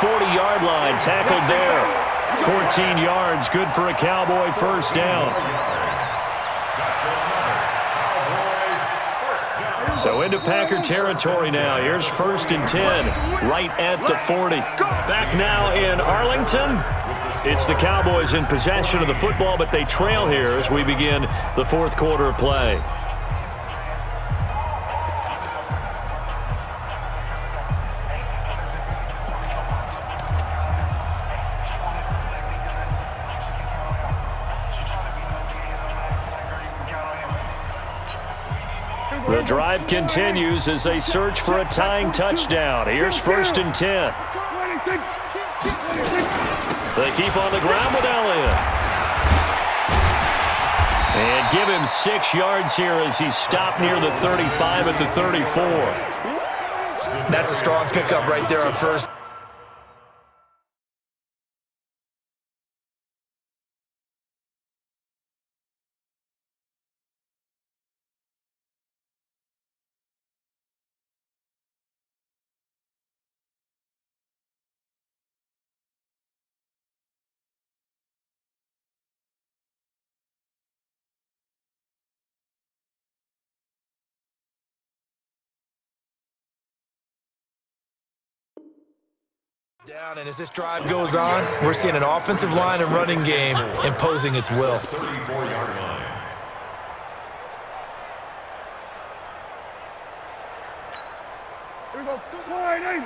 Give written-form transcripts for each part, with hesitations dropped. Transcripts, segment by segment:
40-yard line, tackled there. 14 yards, good for a Cowboy first down. So into Packer territory now. Here's 1st and 10, right at the 40. Back now in Arlington. It's the Cowboys in possession of the football, but they trail here as we begin the 4th quarter of play. The drive continues as they search for a tying touchdown. Here's 1st and 10. They keep on the ground with Elliott. And give him 6 yards here as he stopped near the 35 at the 34. That's a strong pickup right there on first. Down, and as this drive goes on, we're seeing an offensive line and running game imposing its will. 34-yard line. Here we go. 180.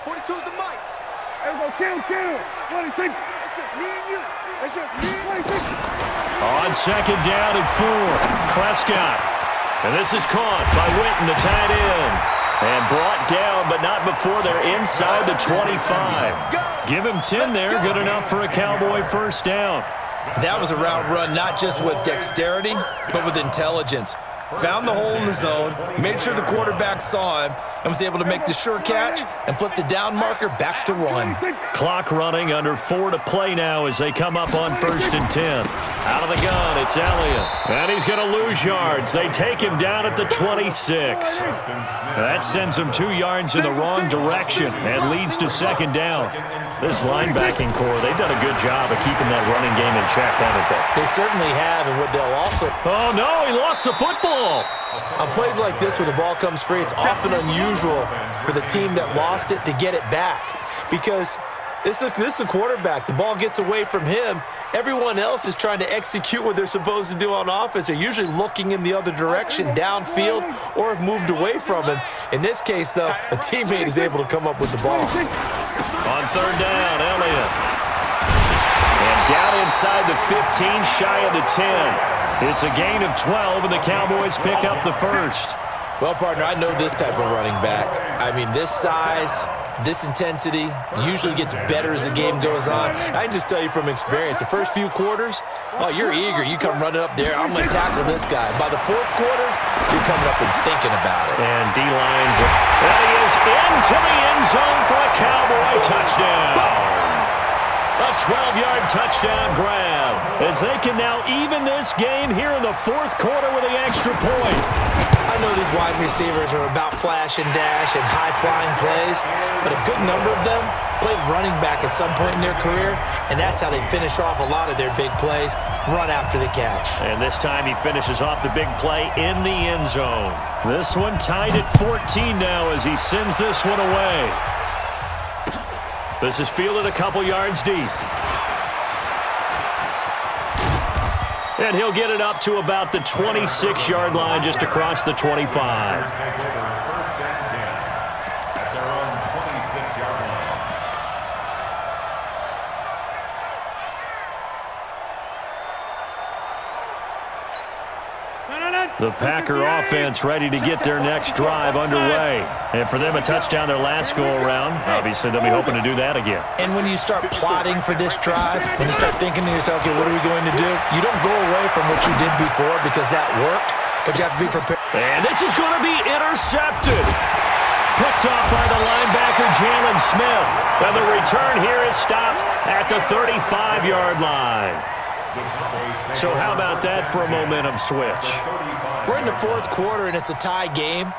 42 is the mic. Here we go. Kill. 26. It's just me and you. It's just me and 26. On 2nd down and 4, Prescott. And this is caught by Witten, the tight end. And brought down, but not before they're inside the 25. Give him 10 there, good enough for a Cowboy first down. That was a route run not just with dexterity, but with intelligence. Found the hole in the zone, made sure the quarterback saw him, and was able to make the sure catch and flip the down marker back to 1. Clock running, under 4 to play now as they come up on 1st and 10. Out of the gun, it's Elliott. And he's going to lose yards. They take him down at the 26. That sends him 2 yards in the wrong direction and leads to 2nd down. This linebacking core, they've done a good job of keeping that running game in check, haven't they? They certainly have, and what they'll also... Oh, no, he lost the football. On plays like this where the ball comes free, it's often unusual for the team that lost it to get it back. Because this is a quarterback. The ball gets away from him. Everyone else is trying to execute what they're supposed to do on offense. They're usually looking in the other direction, downfield, or have moved away from him. In this case, though, a teammate is able to come up with the ball. On 3rd down, Elliott. And down inside the 15, shy of the 10. It's a gain of 12, and the Cowboys pick up the first. Well, partner, I know this type of running back. I mean, this size, this intensity usually gets better as the game goes on. I can just tell you from experience, the first few quarters, oh, you're eager. You come running up there, I'm going to tackle this guy. By the 4th quarter, you're coming up and thinking about it. And D-line, that he is into the end zone for a Cowboy touchdown. A 12-yard touchdown grab as they can now even this game here in the 4th quarter with the extra point. I know these wide receivers are about flash and dash and high-flying plays, but a good number of them play running back at some point in their career, and that's how they finish off a lot of their big plays, run after the catch. And this time he finishes off the big play in the end zone. This one tied at 14 now as he sends this one away. This is fielded a couple yards deep. And he'll get it up to about the 26-yard line just across the 25. The Packer offense ready to get their next drive underway. And for them, a touchdown their last go-around. Obviously, they'll be hoping to do that again. And when you start plotting for this drive, when you start thinking to yourself, okay, what are we going to do? You don't go away from what you did before because that worked, but you have to be prepared. And this is going to be intercepted. Picked off by the linebacker, Jalen Smith. And the return here is stopped at the 35-yard line. So how about that for a momentum switch? We're in the 4th quarter, and it's a tie game.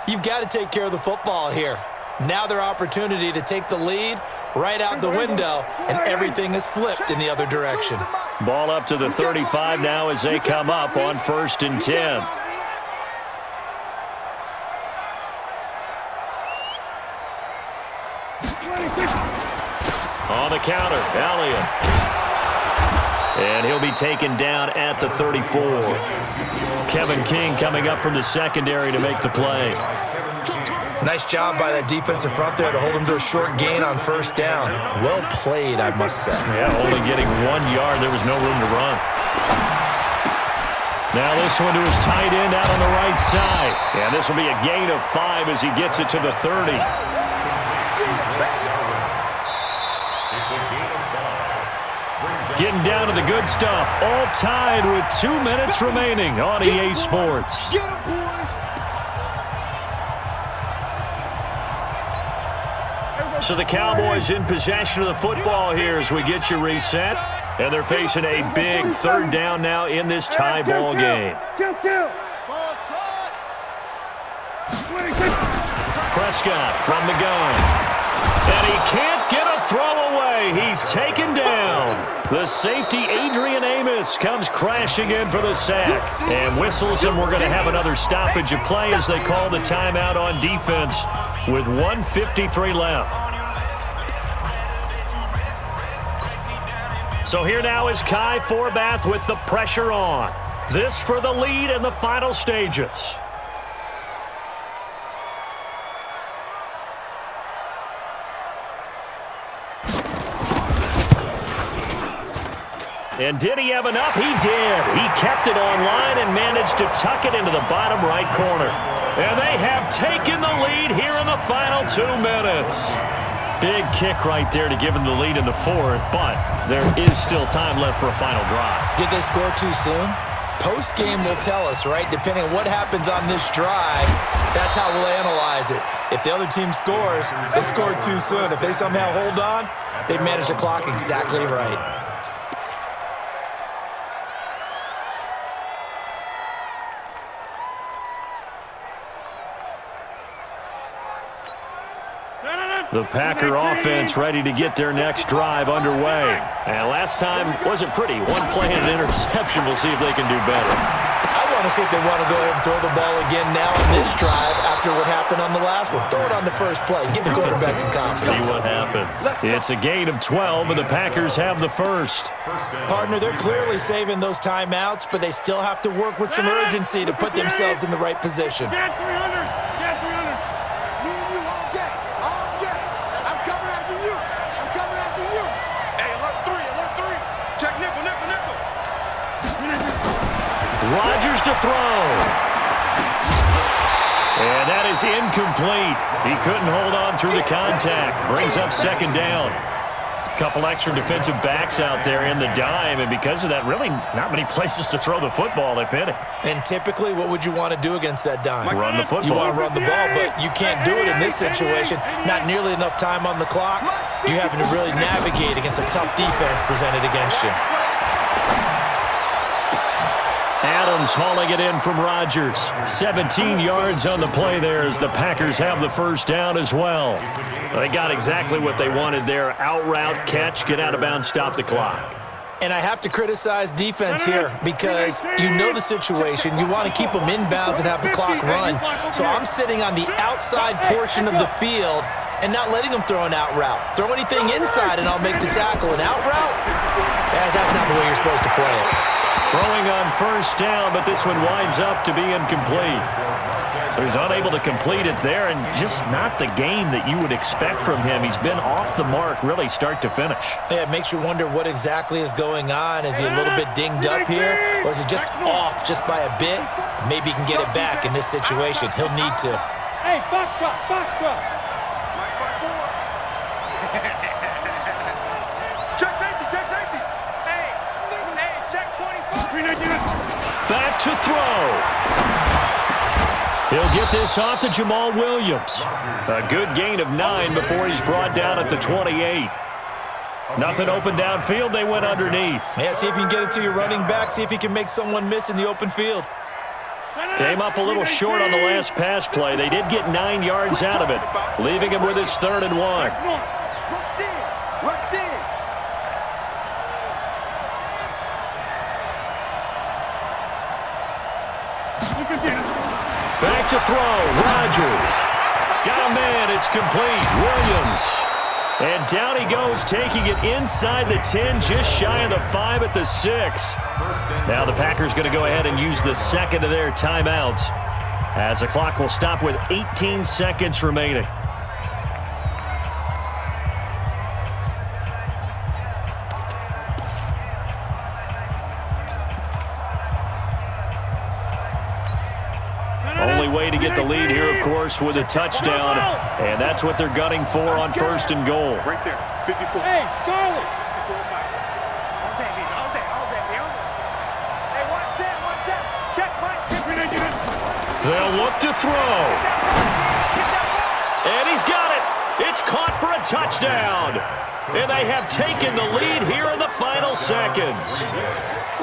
You've got to take care of the football here. Now their opportunity to take the lead right out the window, and everything is flipped in the other direction. Ball up to the 35 now as they come up on 1st and 10. On the counter, Elliott. And he'll be taken down at the 34. Kevin King coming up from the secondary to make the play. Nice job by that defensive front there to hold him to a short gain on 1st down. Well played, I must say. Yeah, only getting 1 yard. There was no room to run. Now this one to his tight end out on the right side. And this will be a gain of 5 as he gets it to the 30. Getting down to the good stuff. All tied with 2 minutes remaining on EA Sports. So the Cowboys in possession of the football here as we get you reset. And they're facing a big 3rd down now in this tie ball game. Prescott from the gun. And he can't get a throw away. He's taken down. The safety, Adrian Amos, comes crashing in for the sack. And whistles, and we're going to have another stoppage of play as they call the timeout on defense with 1:53 left. So here now is Kai Forbath with the pressure on. This for the lead in the final stages. And did he have enough? He did. He kept it online and managed to tuck it into the bottom right corner. And they have taken the lead here in the final 2 minutes. Big kick right there to give them the lead in the 4th, but there is still time left for a final drive. Did they score too soon? Post-game will tell us, right? Depending on what happens on this drive, that's how we'll analyze it. If the other team scores, they scored too soon. If they somehow hold on, they manage the clock exactly right. The Packer offense ready to get their next drive underway. And last time wasn't pretty. One play and an interception. We'll see if they can do better. I want to see if they want to go ahead and throw the ball again now on this drive after what happened on the last one. Throw it on the first play. Give the quarterback some confidence. See what happens. It's a gain of 12, and the Packers have the first. Partner, they're clearly saving those timeouts, but they still have to work with some urgency to put themselves in the right position. Get 300. Get 300. Me and you all day. All day. I'm coming after you. I'm coming after you. Hey, alert 3. Alert 3. Check nickel, nickel, nickel. Rodgers to throw. And that is incomplete. He couldn't hold on through the contact. Brings up 2nd down. Couple extra defensive backs out there in the dime, and because of that, really not many places to throw the football, if any. And typically, what would you want to do against that dime? Run the football. You want to run the ball, but you can't do it in this situation. Not nearly enough time on the clock. You're having to really navigate against a tough defense presented against you. Adams hauling it in from Rodgers. 17 yards on the play there as the Packers have the first down as well. They got exactly what they wanted there. Out route, catch, get out of bounds, stop the clock. And I have to criticize defense here because you know the situation. You want to keep them inbounds and have the clock run. So I'm sitting on the outside portion of the field and not letting them throw an out route. Throw anything inside and I'll make the tackle. An out route? That's not the way you're supposed to play it. Throwing on first down, but this one winds up to be incomplete. So he's unable to complete it there, and just not the game that you would expect from him. He's been off the mark, really, start to finish. Yeah, it makes you wonder what exactly is going on. Is he a little bit dinged up here, or is he just off just by a bit? Maybe he can get it back in this situation. He'll need to. Hey, foxtrot, foxtrot. Check safety, check safety. Hey, check 24. Back to throw. He'll get this off to Jamal Williams. A good gain of 9 before he's brought down at the 28. Nothing open downfield. They went underneath. Yeah, see if you can get it to your running back. See if you can make someone miss in the open field. Came up a little short on the last pass play. They did get 9 yards out of it, leaving him with his 3rd and 1. back to throw. Rodgers. Got a man. It's complete. Williams. And down he goes, taking it inside the 10, just shy of the 5 at the 6. Now the Packers going to go ahead and use the second of their timeouts, as the clock will stop with 18 seconds remaining. Only way to get the lead here, of course, with a touchdown, and that's what they're gunning for on first and goal. Right there, 54. Hey, Charlie. Hey, one set. Check, Mike. They'll look to throw. And he's got it. It's caught for a touchdown. And they have taken the lead here in the final seconds.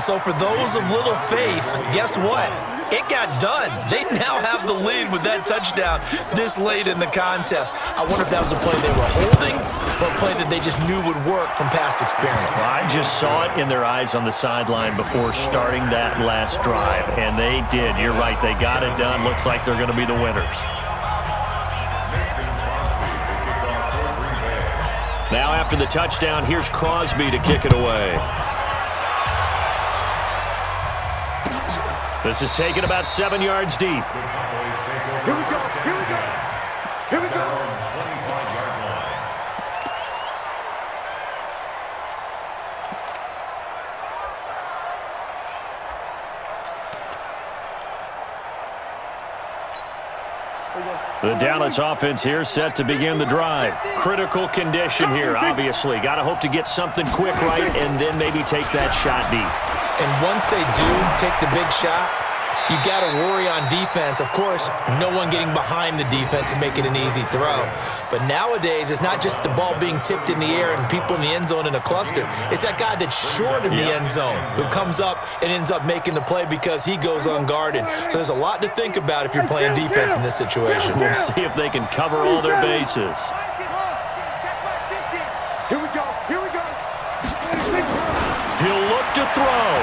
So for those of little faith, guess what? It got done. They now have the lead with that touchdown this late in the contest. I wonder if that was a play they were holding or a play that they just knew would work from past experience. Well, I just saw it in their eyes on the sideline before starting that last drive, and they did. You're right. They got it done. Looks like they're going to be the winners. Now after the touchdown, here's Crosby to kick it away. This is taken about 7 yards deep. Here we go. The Dallas offense here set to begin the drive. Critical condition here, obviously. Got to hope to get something quick right and then maybe take that shot deep. And once they do take the big shot, you got to worry on defense. Of course, no one getting behind the defense and making an easy throw. But nowadays, it's not just the ball being tipped in the air and people in the end zone in a cluster. It's that guy that's short of the end zone who comes up and ends up making the play because he goes unguarded. So there's a lot to think about if you're playing defense in this situation. We'll see if they can cover all their bases. Here we go. He'll look to throw.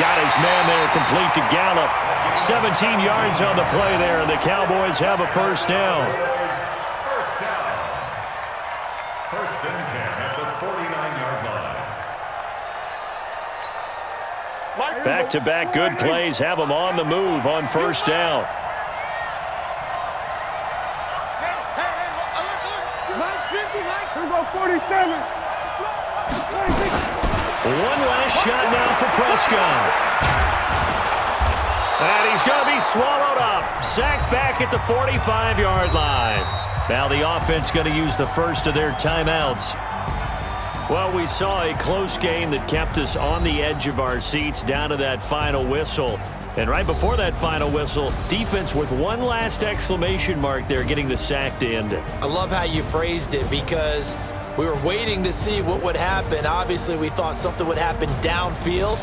Got his man there, complete to Gallup. 17 yards on the play there, and the Cowboys have a first down. First and 10 at the 49-yard line. Back-to-back good plays have them on the move on first down. Mike's 50, Mike's 47. One last shot now for Prescott. And he's going to be swallowed up. Sacked back at the 45-yard line. Now the offense going to use the first of their timeouts. Well, we saw a close game that kept us on the edge of our seats down to that final whistle. And right before that final whistle, defense with one last exclamation mark there, getting the sack to end it. I love how you phrased it because we were waiting to see what would happen. Obviously, we thought something would happen downfield.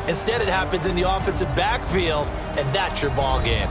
Instead, it happens in the offensive backfield, and that's your ball game.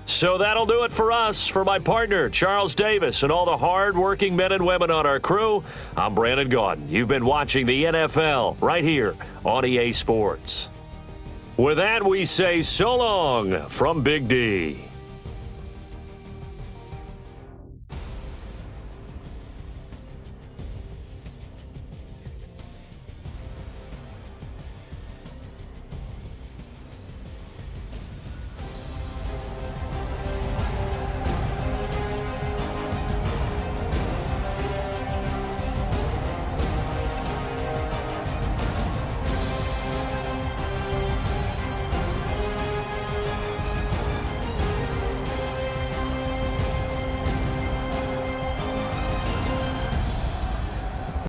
So that'll do it for us. For my partner, Charles Davis, and all the hard-working men and women on our crew, I'm Brandon Gaudin. You've been watching the NFL right here on EA Sports. With that, we say so long from Big D.